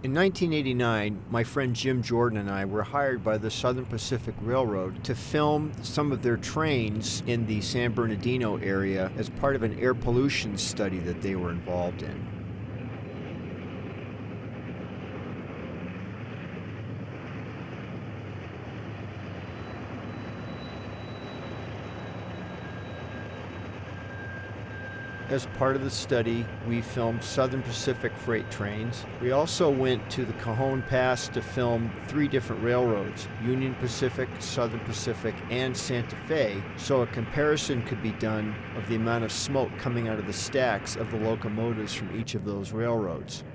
In 1989, my friend Jim Jordan and I were hired by the Southern Pacific Railroad to film some of their trains in the San Bernardino area as part of an air pollution study that they were involved in. As part of the study, we filmed Southern Pacific freight trains. We also went to the Cajon Pass to film 3 different railroads, Union Pacific, Southern Pacific, and Santa Fe, so a comparison could be done of the amount of smoke coming out of the stacks of the locomotives from each of those railroads.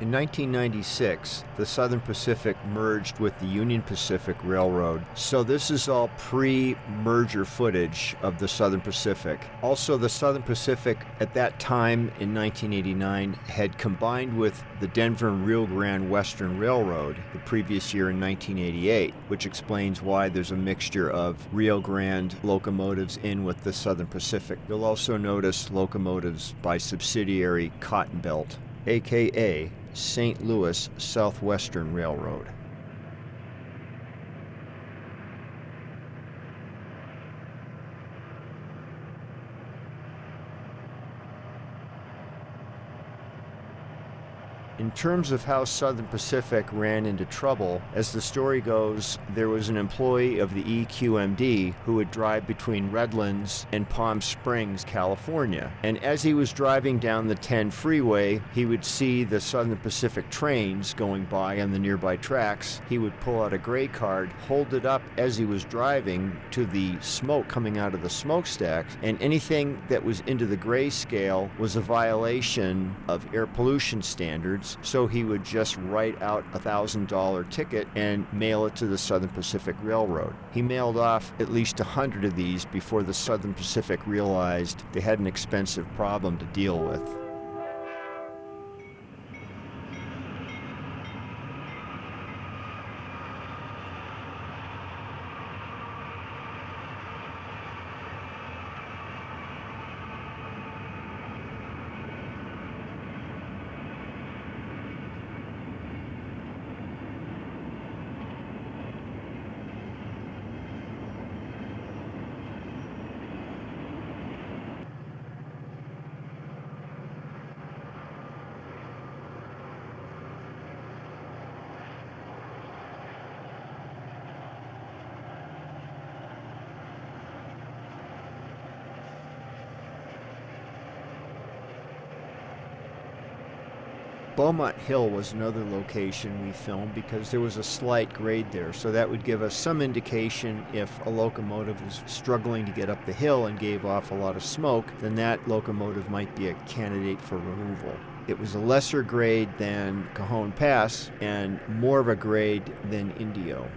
In 1996, the Southern Pacific merged with the Union Pacific Railroad, so this is all pre-merger footage of the Southern Pacific. Also, the Southern Pacific at that time in 1989 had combined with the Denver and Rio Grande Western Railroad the previous year in 1988, which explains why there's a mixture of Rio Grande locomotives in with the Southern Pacific. You'll also notice locomotives by subsidiary Cotton Belt, aka St. Louis Southwestern Railroad. In terms of how Southern Pacific ran into trouble, as the story goes, there was an employee of the EQMD who would drive between Redlands and Palm Springs, California. And as he was driving down the 10 freeway, he would see the Southern Pacific trains going by on the nearby tracks. He would pull out a gray card, hold it up as he was driving to the smoke coming out of the smokestacks, and anything that was into the gray scale was a violation of air pollution standards. So he would just write out a $1,000 ticket and mail it to the Southern Pacific Railroad. He mailed off at least 100 of these before the Southern Pacific realized they had an expensive problem to deal with. Beaumont Hill was another location we filmed because there was a slight grade there, so that would give us some indication if a locomotive was struggling to get up the hill and gave off a lot of smoke, then that locomotive might be a candidate for removal. It was a lesser grade than Cajon Pass and more of a grade than Indio.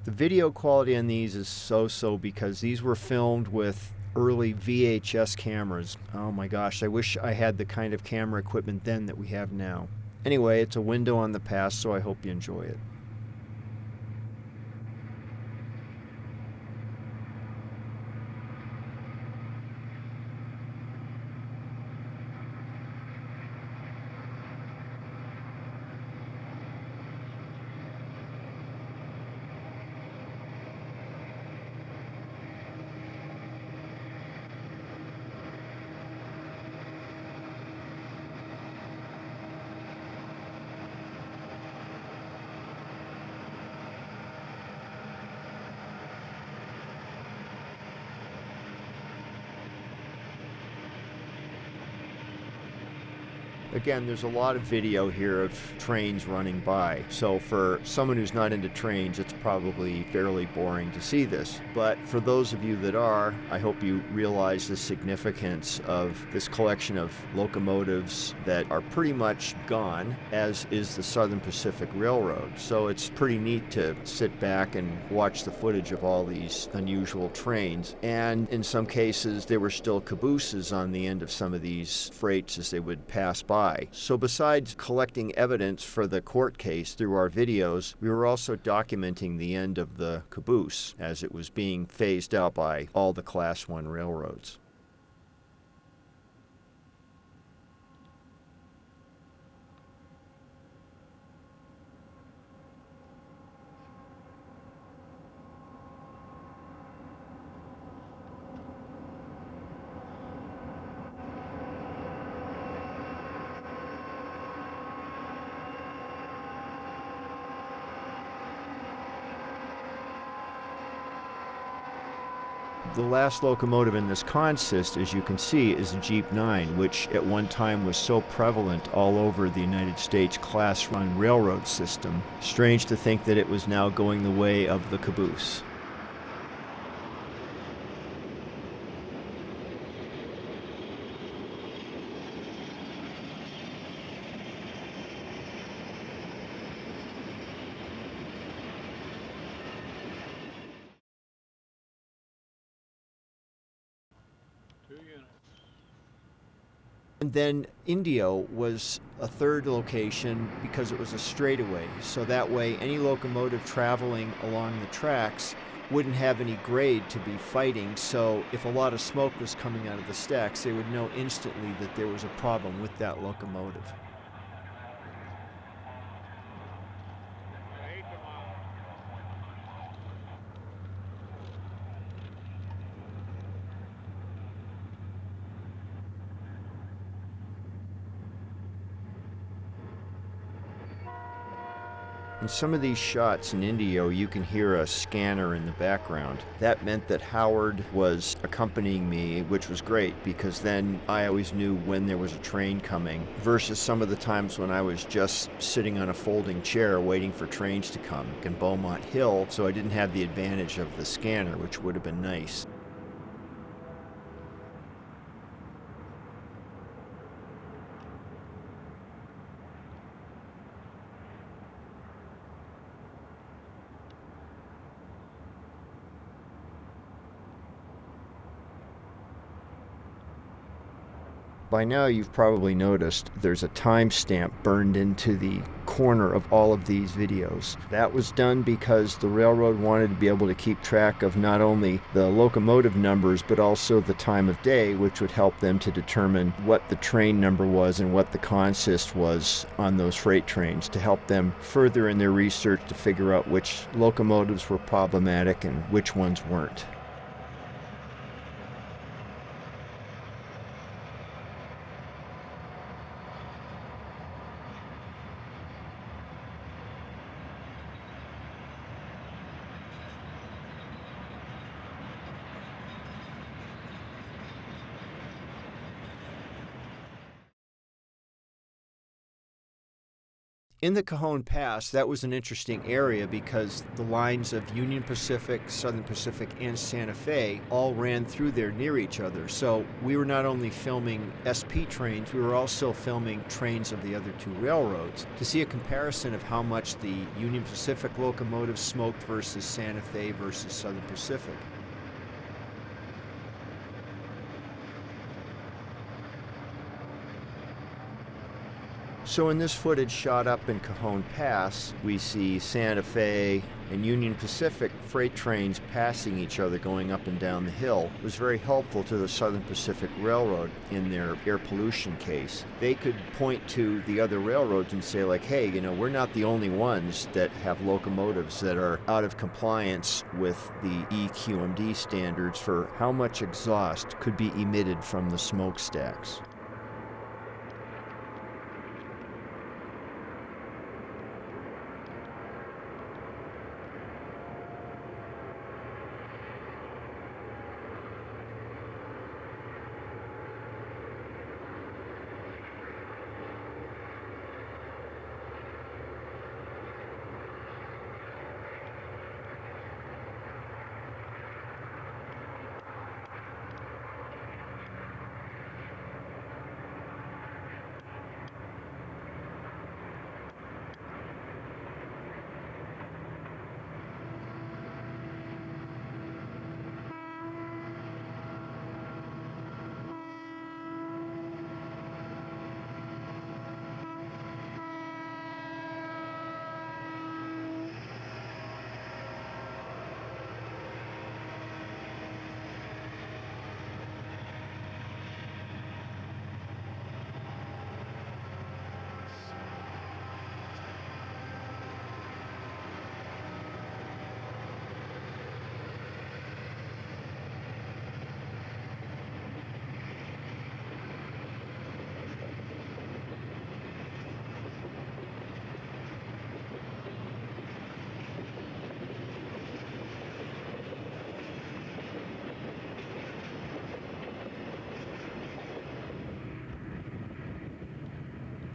The video quality on these is so-so because these were filmed with early VHS cameras. Oh my gosh, I wish I had the kind of camera equipment then that we have now. Anyway, it's a window on the past, so I hope you enjoy it. Again, there's a lot of video here of trains running by, so for someone who's not into trains, it's probably fairly boring to see this. But for those of you that are, I hope you realize the significance of this collection of locomotives that are pretty much gone, as is the Southern Pacific Railroad. So it's pretty neat to sit back and watch the footage of all these unusual trains. And in some cases, there were still cabooses on the end of some of these freights as they would pass by. So besides collecting evidence for the court case through our videos, we were also documenting the end of the caboose as it was being phased out by all the Class 1 railroads. The last locomotive in this consist, as you can see, is a Jeep 9, which at one time was so prevalent all over the United States Class 1 railroad system. Strange to think that it was now going the way of the caboose. And then Indio was a third location because it was a straightaway. So that way any locomotive traveling along the tracks wouldn't have any grade to be fighting. So if a lot of smoke was coming out of the stacks, they would know instantly that there was a problem with that locomotive. In some of these shots in Indio, you can hear a scanner in the background. That meant that Howard was accompanying me, which was great because then I always knew when there was a train coming, versus some of the times when I was just sitting on a folding chair waiting for trains to come in Beaumont Hill, so I didn't have the advantage of the scanner, which would have been nice. By now you've probably noticed there's a timestamp burned into the corner of all of these videos. That was done because the railroad wanted to be able to keep track of not only the locomotive numbers but also the time of day, which would help them to determine what the train number was and what the consist was on those freight trains, to help them further in their research to figure out which locomotives were problematic and which ones weren't. In the Cajon Pass, that was an interesting area because the lines of Union Pacific, Southern Pacific, and Santa Fe all ran through there near each other. So we were not only filming SP trains, we were also filming trains of the other two railroads to see a comparison of how much the Union Pacific locomotives smoked versus Santa Fe versus Southern Pacific. So in this footage shot up in Cajon Pass, we see Santa Fe and Union Pacific freight trains passing each other going up and down the hill. It was very helpful to the Southern Pacific Railroad in their air pollution case. They could point to the other railroads and say like, hey, you know, we're not the only ones that have locomotives that are out of compliance with the EQMD standards for how much exhaust could be emitted from the smokestacks.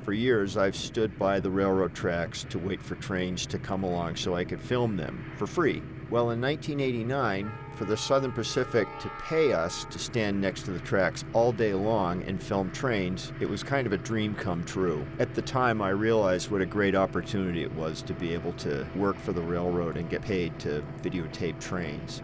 For years, I've stood by the railroad tracks to wait for trains to come along so I could film them for free. Well, in 1989, for the Southern Pacific to pay us to stand next to the tracks all day long and film trains, it was kind of a dream come true. At the time, I realized what a great opportunity it was to be able to work for the railroad and get paid to videotape trains.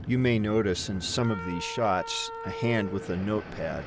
You may notice in some of these shots a hand with a notepad.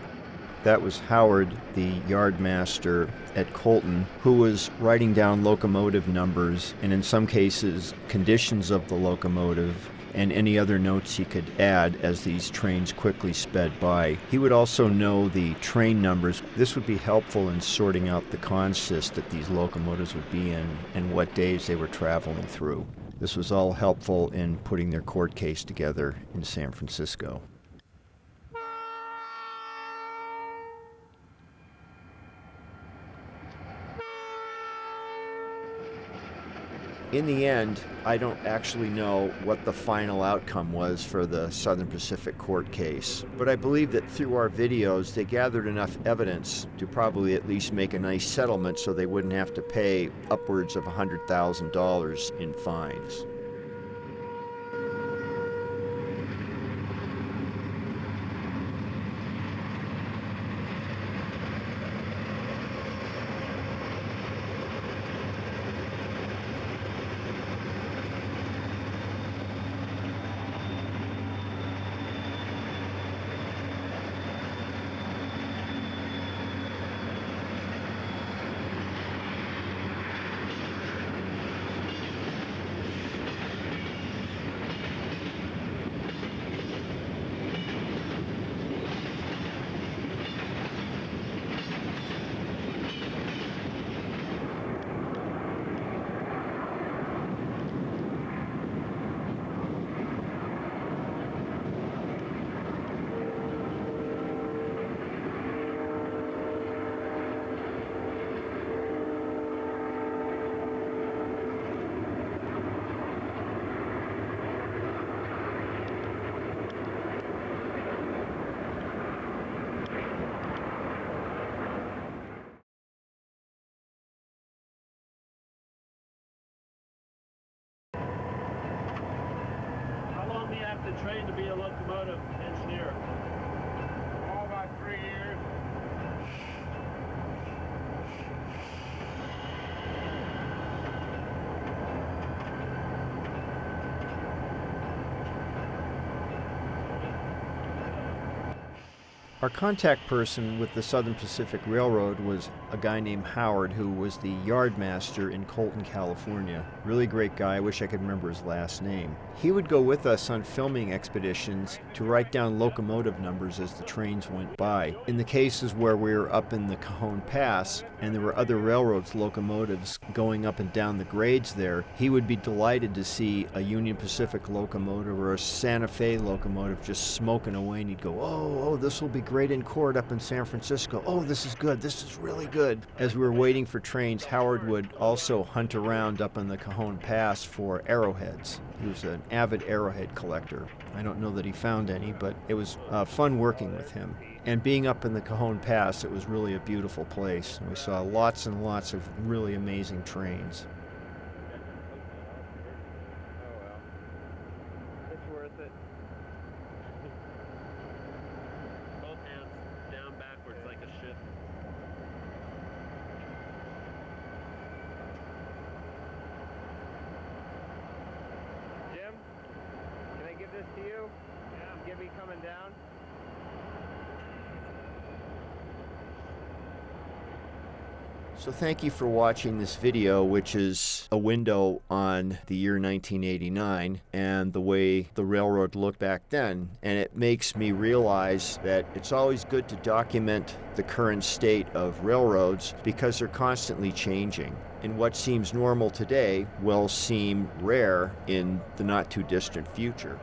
That was Howard, the yardmaster at Colton, who was writing down locomotive numbers and in some cases conditions of the locomotive and any other notes he could add as these trains quickly sped by. He would also know the train numbers. This would be helpful in sorting out the consist that these locomotives would be in and what days they were traveling through. This was all helpful in putting their court case together in San Francisco. In the end, I don't actually know what the final outcome was for the Southern Pacific court case, but I believe that through our videos they gathered enough evidence to probably at least make a nice settlement so they wouldn't have to pay upwards of $100,000 in fines. Trained to be a locomotive engineer? Oh, about 3 years. Our contact person with the Southern Pacific Railroad was a guy named Howard, who was the yardmaster in Colton, California. Really great guy. I wish I could remember his last name. He would go with us on filming expeditions to write down locomotive numbers as the trains went by. In the cases where we were up in the Cajon Pass and there were other railroads' locomotives going up and down the grades there, he would be delighted to see a Union Pacific locomotive or a Santa Fe locomotive just smoking away, and he'd go, oh, this will be great in court up in San Francisco. Oh, this is good. This is really good. As we were waiting for trains, Howard would also hunt around up in the Cajon Pass for arrowheads. He was an avid arrowhead collector. I don't know that he found any, but it was fun working with him. And being up in the Cajon Pass, it was really a beautiful place. We saw lots and lots of really amazing trains. It's worth it. Both hands down backwards like a ship. Jim, can I give this to you? Yeah. Give me coming down. So thank you for watching this video, which is a window on the year 1989 and the way the railroad looked back then. And it makes me realize that it's always good to document the current state of railroads because they're constantly changing. And what seems normal today will seem rare in the not too distant future.